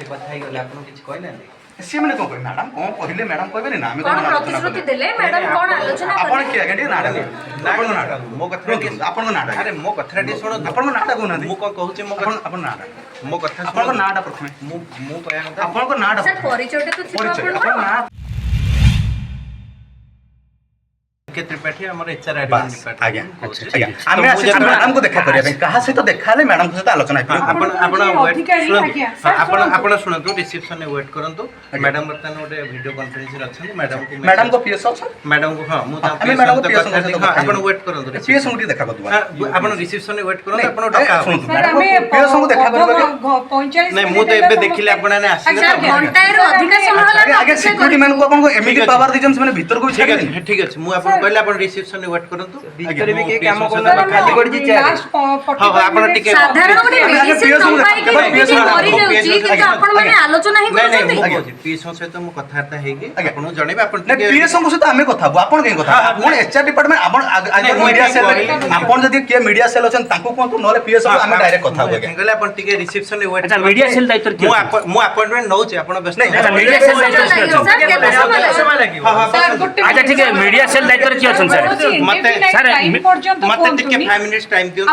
से कथा ही गले आपन किछ कहले सी मैंने कौन कह मैडम कौन कहले मैडम कहबे ना आम कौन प्रतिश्रुति देले मैडम कौन आलोचना आपन के आगे नाटा आपन नाटा मो कथा आपन नाटा अरे मो कथा टी सुनो आपन नाटा कोना मु को कहूची मो आपन आपन नाटा मो कथा आपन नाटा प्रथमे मु कहया कथा आपन नाटा सर परिचयटा तो थिबो परिचय आपन आपन ना के त्रिपाठी हमर एचआर एडमिन डिपार्टमेंट आज्ञा आज्ञा आमे आसे मैडम को देखा करिया कहा से तो देखा ले मैडम को सहित आलोचना है आपण सुनतु रिसेप्शन में वेट करंतु मैडम बर्तन ओटे वीडियो कॉन्फ्रेंस रे अछन मैडम को पीएस अच्छा मैडम को हां मु ता मैडम को पीएस को आपण वेट करंतु पीएस को देखा करदु आपण रिसेप्शन में वेट करंतु आपण डका सुनतु मैडम पीएस को देखा करबा नहीं मु तो एबे देखिले आपण ने आसी घंटाए रो अधिक समय होला आगे सिक्योरिटी मैन को अपन को एमिटी पावर दिजन से भीतर को ठीक है ठीक है मु आपण कहले आपण रिसेप्शन में वेट करंतु भीतर भी के काम कोना खाली पड़ जी हां आपण टिके साधारण गोटे मेडिसिन नंबाई के मेडिसिन मरि जाउची कि आपण माने आलोचना ही नहीं करछथि नहीं पीएसओ से तो मु कथार्ता हेगी आपण जणेबे आपण नहीं पीएसओ को से आमे कथा आपण के कथा आपण एचआर डिपार्टमेंट आपण आज मीडिया सेल आपण जदी के मीडिया सेल अछन ताको कोन तो नले पीएसओ आमे डायरेक्ट कथा होगे कहले आपण टिके रिसेप्शन में वेट अच्छा मीडिया सेल दायित्व की मु अपॉइंटमेंट नउचे आपण व्यस्त अच्छा मीडिया सेल दायित्व सर केते समय लागो अच्छा ठीक है मीडिया सेल दायित्व की अछन सर मते सर मते टिके 5 मिनिट्स टाइम दियो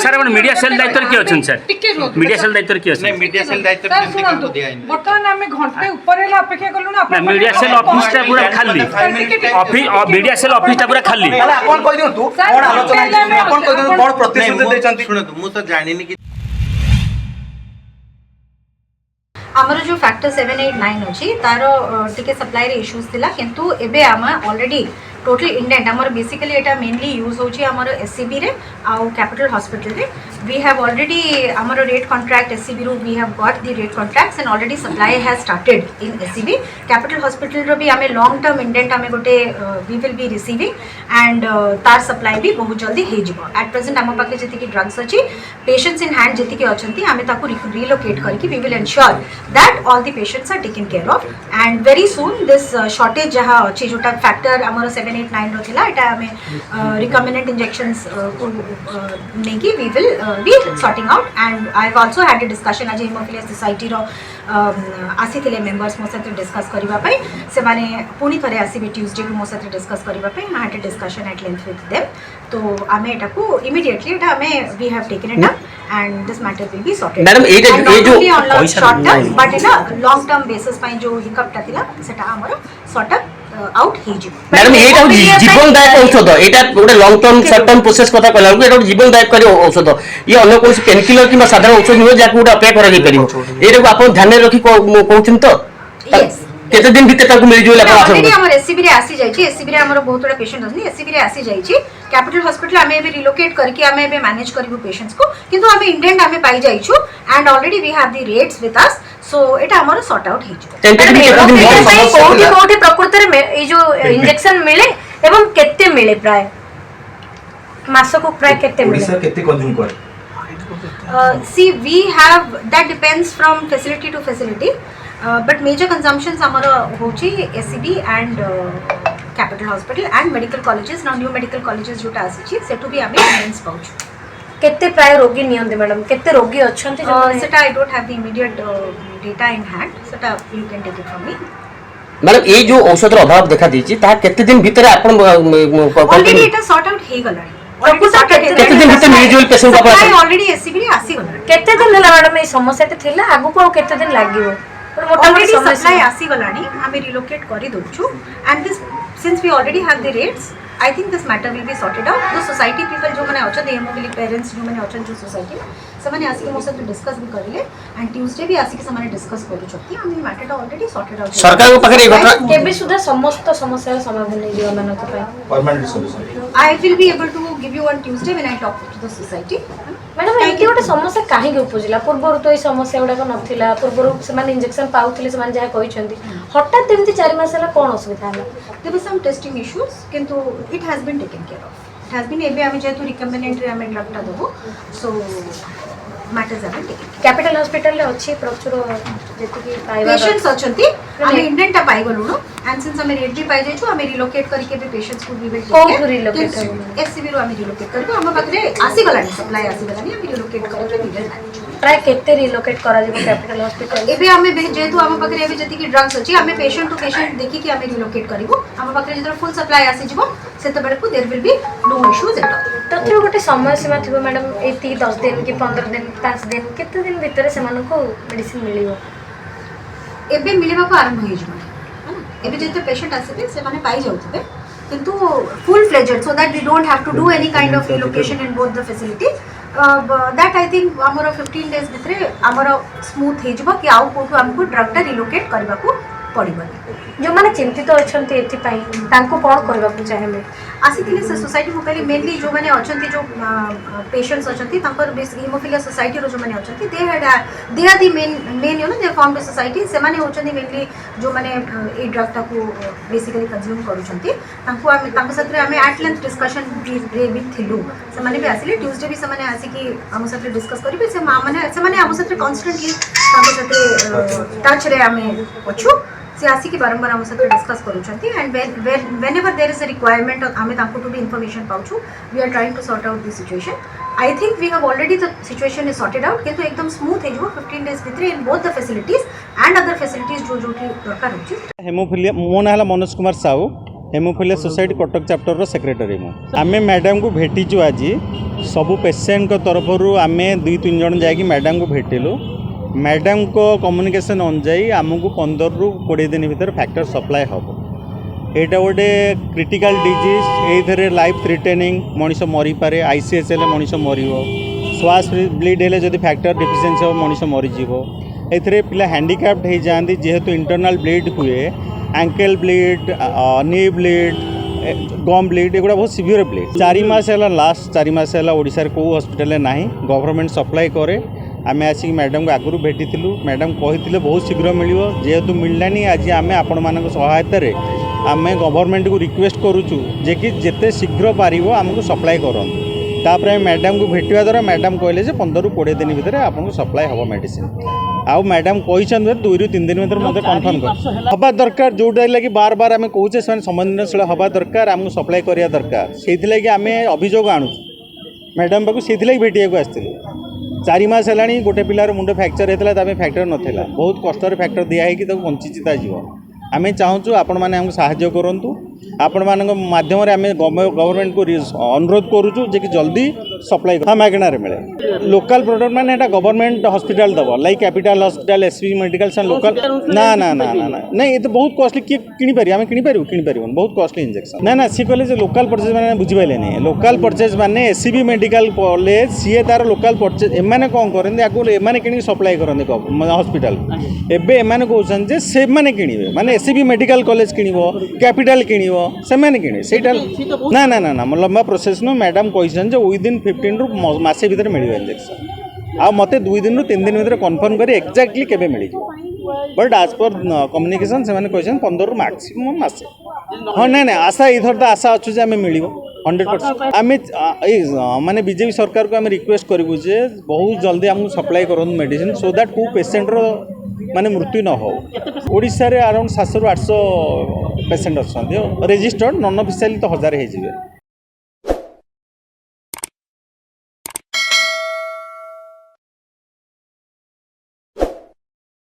सर अपन मीडिया सेल दायित्व की अछन सर मीडिया सेल दायित्व की अछन नहीं मीडिया सेल दायित्व केमति काम दिया इन बर्तमान आमे घंटे ऊपर हेला अपेक्षा करलु ना ना मीडिया सेल ऑफिस टा पूरा खाली ऑफिस मीडिया सेल ऑफिस टा पूरा खाली ताले आपण कहि दियो तू कोन आलोचना आपण कहि दियो कोन प्रतिश्रुति दैछंती सुनतु मु तो जानिनी कि हमर जो फैक्टर 789 अछि तारो टिके सप्लाई रे इश्यूज थिला किंतु एबे आम ऑलरेडी टोटल इंडेंट हमर बेसिकली एटा मेनली यूज होची हमर एससीबी रे आउ कैपिटल हॉस्पिटल रे वी हैव ऑलरेडी हमर रेट कॉन्ट्रैक्ट एससीबी रो we have got the rate contracts and already supply has started in SCB capital hospital रो भी हमें लॉन्ग टर्म इंडेंट हमें गोटे we will be receiving and तार supply भी बहुत जल्दी हे जिवो एट प्रेजेंट हम पाके जति की ड्रग्स अछि पेशेंट्स इन हैंड जति की अछंती हमें ताको रिलोकेट करके we will ensure that all the patients are taken care of and very soon this shortage जहां अछि जोटा फैक्टर हमर 789 रो थिला एटा हमें रिकमेंडेड इंजेक्शंस को नेकी we will be sorting out and I have also had a discussion आज haemophilia society रो आसी थिले मेंबर्स मो साथ डिस्कस करबा पई से माने पुनी थरे आसीबे ट्यूसडे को मो साथ डिस्कस करबा पई I had a discussion at length with them तो आमे एटा को इमीडिएटली एटा हमें we have taken it up and this matter will be sorted madam ए जो short term but in long term basis पई जो हिकअप ता थिला सेटा हमरो सॉर्ट अप आउट हे जिवो मैडम एटा जीवनदायक औषध एटा गोटे long term short term process कथा कहला एटा जीवनदायक करी औषध ये अन्य कोन पेन किलर कि साधारण औषध नुह जाको गोटे अपेक्षा करा परिबो एटा आपण ध्यान रखी कहउछन तो यस केते दिन भीतर ताको मिल जोला आपण ऑलरेडी हमर एससीबी रे आसी जाइछि एससीबी रे हमर बहुत बड़ा पेशेंट अछि एससीबी रे आसी जाइछि कैपिटल हॉस्पिटल हमें भी रिलोकेट करके हमें भी मैनेज करबो पेशेंट्स को किंतु हमें इंडेंट हमें पाई जाइछु and already we have the rates with us so एटा हमर सॉर्ट आउट हे छु कोठी प्रकृति रे ए जो इंजेक्शन मिले एवं केते मिले प्राय मास को प्राय केते मिले ओडिसा केते कंज्यूम करे see we have that depends from facility to facility but major consumptions amara hochi SCB and capital hospital and medical colleges now new medical colleges jota asichi setu bi ame means pauchu केते प्राय रोगी नियंते madam केते रोगी अछंती सेटा I don't have the immediate data in hand सेटा you can take it from me madam ए जो औषध अभाव देखा दीची ता केते दिन भीतर आपण ऑलरेडी एटा सॉर्ट आउट हे गलानी केते दिन भीतर मिलजुल पेशेंट को सप्लाई ऑलरेडी एससीबी रे आसी गला केते दिन होला मैडम ए समस्या ते थिला आगु को केते दिन लागिवो ऑलरेडी सप्लाई आसी गलानी हमें रिलोकेट करी दोछु and this since we already have the rates I think this matter will be sorted out. The society people जो मने अछन हेमोफिलिक पेरेंट्स जो मने अछन जो सोसाइटी से मने आसी के मोसे तो डिस्कस भी करिले एंड ट्यूसडे भी आसी के से मने डिस्कस करू छथि हम मैटर टा ऑलरेडी सॉर्टेड आउट सरकार को पकड़े घटना केबे सुधा समस्त समस्या समाधान नै जीव मानक पाई permanent solution I will be able to give you on Tuesday when I talk to the society. Madam एके गोटे समस्या काहे के उपजिला पूर्वरु तो ई समस्या उडा को नथिला पूर्वरु से माने इंजेक्शन पाउथिले से माने जा कहि छथि हठात एमति 4 मास हला कोन असुविधा हला There were some testing issues किंतु it has been taken care of. It has been एबे हमें जेतु रिकमेंडेड रे हमें ड्रग ता देबो सो मैटर्स आम टेकिंग कैपिटल हॉस्पिटल रे अच्छी प्रचुर जेतिकी पाइबा पेशेंट्स अच्छी आम इंडेंटा पाई गलुणु एंड सिंस आम रेट भी पाई जाइछु आम रिलोकेट करके भी पेशेंट्स को भी कोठु relocate करबो? एससीबी रो आम रिलोकेट करबो आम पाखरे आसी गलानी सप्लाई आसी गलानी आम रिलोकेट करके भी प्राय केते रिलोकेट करा जिवो कैपिटल हॉस्पिटल एबे आमे जेहेतु आम पाखरे एबे जति की ड्रग्स अछि आमे पेशेंट टू पेशेंट देखि कि आमे रिलोकेट करिवो आम पाखरे जदर फुल सप्लाई आसी जिवो सेते बेले को there will be no issues at all तथ्य गोटे समय सीमा थी मैडम ये 10 दिन कि 15 दिन 5 दिन केते दिन भीतर से मेडिसिन मिलियो एबे मिलेबा को आरंभ होई जिवो एबे जेते पेशेंट आसीबे से माने पाई जाउतबे किंतु full fledged so that we don't have to do any kind of relocation in both the facility that I think आमर 15 डेज भितरे आमर स्मूथ हे जिवो कि आउ कोठु हमको ड्रग टा रिलोकेट करबा को पड़िबनी जो माने चिंतित अछंती एथि पई तांको कोन करबा को चाहेबे आसीथिले से सोसाइटी को कहली मेनली जो माने अछंती जो पेशेंट्स अछंती तांकर हिमोफिलिया सोसाइटी रो जो माने अछंती they are the men you know they form the society से माने होचंती मेनली जो माने ए ड्रग टा को बेसिकली कंज्यूम करूचंती तांको हम तांको साथ हमें एट लेंथ डिस्कशन भी थिलु से माने भी आसीले ट्यूसडे भी से माने आसी कि हम साथ डिस्कस करिबे से माने हम साथ कांस्टेंटली तांको साथ टच रे हमें पछु से आसी की बारंबार हम साथ डिस्कस करूचंती and whenever there is a requirement हमें तांको टू भी इंफॉर्मेशन पाउछु we are trying to sort out the situation I think we have already the situation is sorted out किंतु एकदम स्मूथ है जो 15 डेज भितर in both the facilities and other facilities जो जो दरकार होची हेमोफिलिया मो ना Manoj Kumar Sahu haemophilia society Cuttack chapter रो सेक्रेटरी मु आमे मैडम को भेटिचु आज सबु पेशेंट को तरफ आम 2-3 जन जाकि मैडम को भेटिलु मैडम को कम्युनिकेशन अनुजाई आमको 15 ରୁ 20 दिन भीतर फैक्टर सप्लाई हम यहाँ गोटे क्रिटिकल डिजीज ये लाइफ थ्रेटेनिंग मनीष मरी पारे आईसीएस हेल्ले मनीष मर श्वास ब्लीड हेल्ले जदि फैक्टर डिफिशिएंसी हम मनीष मरीज ए पिला हैंडिकैप्ड हो जाती जेहेतु इंटरनल ब्लीड हुए एंकल ब्लीड नी ब्लीड गम ब्लीड एगुड़ा बहुत सीवियर ब्लीड 4 मास है लास्ट 4 मास है ओडिशा कौ हॉस्पिटल ना गवर्नमेंट सप्लाई करे आम आसिक मैडम को आगु भेटी मैडम कही बहुत शीघ्र मिल जेहेतु मिललानी आज आम आपण मान सहायतार आम गवर्नमेंट को रिक्वेस्ट करुचु जे कि जिते शीघ्र पार आमको सप्लाई करूँ तापर मैडम को भेटा द्वारा मैडम कहले 15 ରୁ 20 दिन भितर आपको सप्लाई हम मेडिसिन आउ मैडम कही 2 ରୁ 3 दिन भर मतलब कन्फर्म कर हवा दरकार जोटा लगे बार बार आम कहे संवेदनशील हवा दरकार आमको सप्लाई करा दरकार से आम अभियोग आणु मैडम पाक से भेटा आसलु 4 मास है गोटे पिलार मुंड फ्रैक्चर होता है फैक्टर नाला बहुत कष्ट फैक्टर दिखाई बंचीचिता जीव आम चाहूँ आपण मैंने आमको साहाय्य करूँ आपण मान मध्यम आम गवर्नमेंट को अनुरोध करुचु जे कि जल्दी सप्लाई हाँ मागणार मिले लोकल प्रोडक्ट मैंने गवर्नमेंट हॉस्पिटल दब like capital hospital SP medical local ना ना ना ना ना नहीं ये तो बहुत कॉस्टली किए किपर आम किपर बहुत कॉस्टली इंजेक्शन ना ना सी कहले लोकल परचेज मैंने बुझिपारे नहीं लोकल परचेज मैंने एससीबी मेडिकल कॉलेज सी तार लोकल परचेज एम कौन करते आगे एम कि सप्लाई करते हॉस्पिटल एवं कहते से किणवे माने एससीबी मेडिकल कॉलेज किण कैपिटल किण से किणे से ना ना ना ना लंबा प्रोसेस नु मैडम कही विदिन 15 ରୁ मासे भीतर मिल इंजेक्शन आ मत 2 दिन ରୁ 3 दिन भीतर कन्फर्म कर एक्जाक्टली केबे मिल बट आज पर कम्युनिकेशन से कही 15 ରୁ मैक्सिमम मासे हाँ ना ना आशा इधर तो आशा अच्छे आम मिल 100% आम माने बीजेपी सरकार को आम रिक्वेस्ट करूँ जे बहुत जल्दी आमको सप्लाई करूँ मेडिसिन सो दैट को पेसेंटर माने मृत्यु न हो ओडिशा रे अराउंड 700 ରୁ 800 पेसेंट अच्छा रेजिस्टर्ड नॉन ऑफिशियल तो 1000 हो